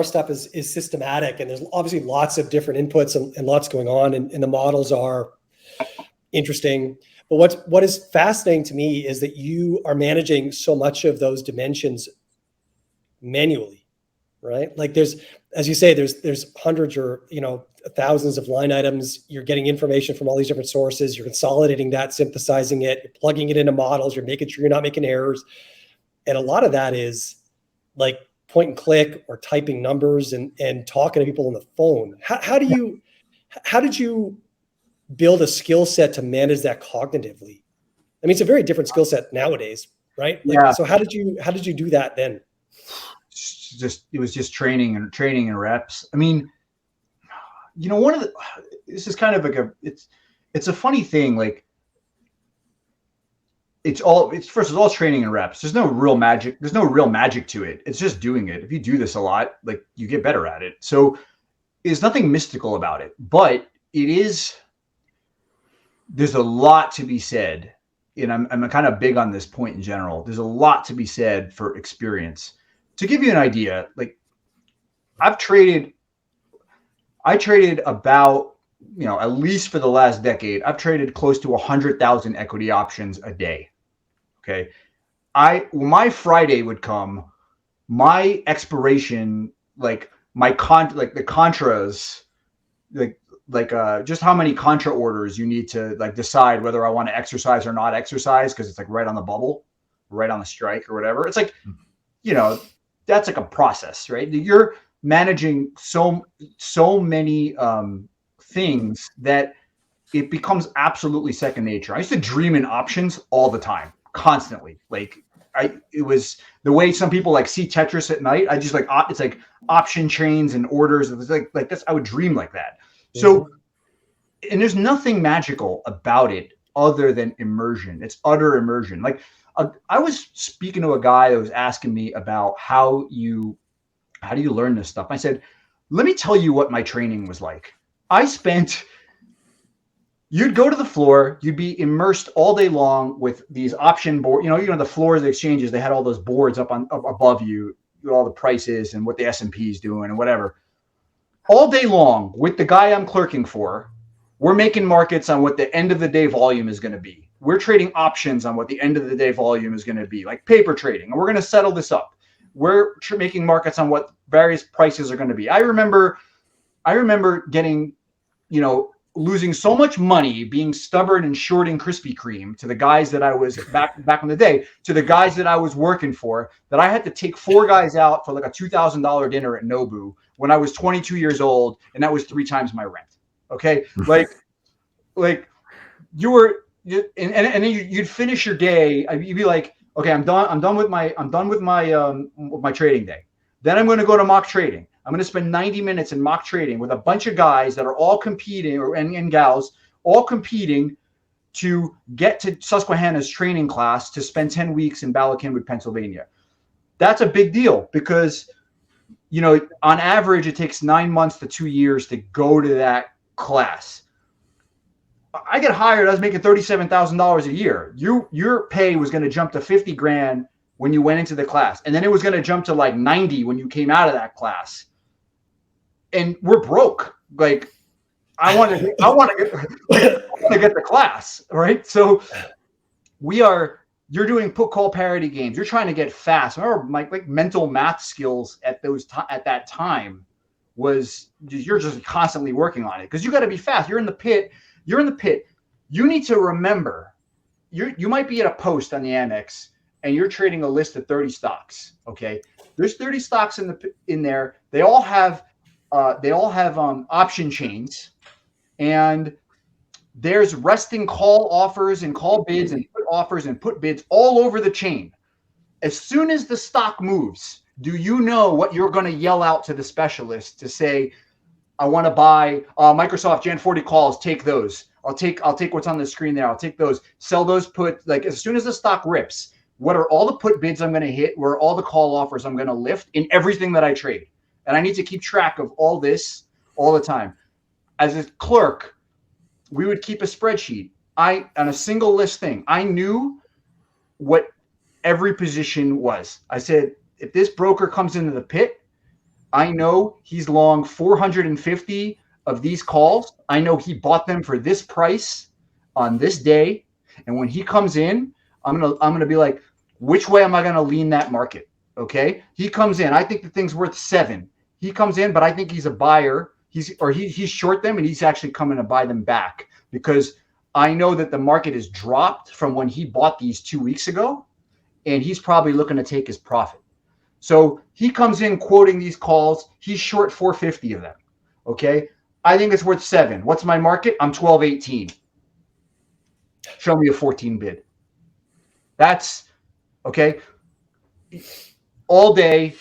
our stuff is systematic, and there's obviously lots of different inputs and lots going on, and the models are interesting. But what is fascinating to me is that you are managing so much of those dimensions manually, right? Like as you say, there's hundreds or thousands of line items. You're getting information from all these different sources. You're consolidating that, synthesizing it, you're plugging it into models. You're making sure you're not making errors, and a lot of that is like point and click or typing numbers and talking to people on the phone. How did you build a skill set to manage that cognitively? I mean, it's a very different skill set nowadays, right? Like, yeah. So how did you do that then? It was just training and reps. I mean, this is kind of like it's a funny thing. Like it's all training and reps. There's no real magic. There's no real magic to it. It's just doing it. If you do this a lot, like you get better at it. So there's nothing mystical about it, but there's a lot to be said. And I'm kind of big on this point in general. There's a lot to be said for experience. To give you an idea, like I traded about, at least for the last decade, I've traded close to 100,000 equity options a day. Okay. When my Friday would come, my expiration, like the contras, just how many contra orders you need to like decide whether I want to exercise or not exercise. Cause it's like right on the bubble, right on the strike or whatever. It's like, that's like a process, right? You're managing so many things that it becomes absolutely second nature. I used to dream in options all the time, constantly. Like it was the way some people like see Tetris at night. I just like, it's like option chains and orders. It was like this. I would dream like that. So, and there's nothing magical about it other than immersion. It's utter immersion. Like I was speaking to a guy that was asking me about how do you learn this stuff? I said, let me tell you what my training was like. You'd go to the floor, you'd be immersed all day long with these option board, the floors of the exchanges, they had all those boards up above you, with all the prices and what the S&P is doing and whatever. All day long with the guy I'm clerking for, we're making markets on what the end of the day volume is going to be. We're trading options on what the end of the day volume is going to be, like paper trading. And we're going to settle this up. We're making markets on what various prices are going to be. I remember getting, losing so much money being stubborn and shorting Krispy Kreme to the guys that I was back in the day, to the guys that I was working for, that I had to take 4 guys out for like a $2,000 dinner at Nobu when I was 22 years old. And that was 3 times my rent. Okay. Like you were, and then you'd finish your day. You'd be like, okay, I'm done with my trading day. Then I'm going to go to mock trading. I'm going to spend 90 minutes in mock trading with a bunch of guys that are all competing, and gals all competing to get to Susquehanna's training class to spend 10 weeks in Bala Cynwyd, Pennsylvania. That's a big deal because, on average, it takes 9 months to 2 years to go to that class. I get hired. I was making $37,000 a year. Your pay was going to jump to $50,000 when you went into the class, and then it was going to jump to like 90 when you came out of that class. And we're broke. Like I want to get the class, right? So you're doing put call parity games. You're trying to get fast. Remember, my mental math skills at that time was you're just constantly working on it because you got to be fast. You're in the pit. You need to remember, you might be at a post on the Amex and you're trading a list of 30 stocks. Okay, there's 30 stocks in there. They all have option chains, and there's resting call offers and call bids and put offers and put bids all over the chain. As soon as the stock moves, do you know what you're going to yell out to the specialist to say, I want to buy Microsoft Jan 40 calls, take those. I'll take what's on the screen there. I'll take those, sell those put, like as soon as the stock rips, what are all the put bids I'm going to hit? Where are all the call offers I'm going to lift in everything that I trade? And I need to keep track of all this all the time. As a clerk, we would keep a spreadsheet. On a single list thing, I knew what every position was. I said, if this broker comes into the pit, I know he's long 450 of these calls. I know he bought them for this price on this day. And when he comes in, I'm gonna be like, which way am I gonna lean that market? Okay. He comes in. I think the thing's worth 7. He comes in, but I think he's a buyer. He's short them, and he's actually coming to buy them back because I know that the market has dropped from when he bought these 2 weeks ago, and he's probably looking to take his profit. So he comes in quoting these calls. He's short 450 of them. Okay. I think it's worth 7. What's my market? I'm 12.18. Show me a 14 bid. That's okay. All day,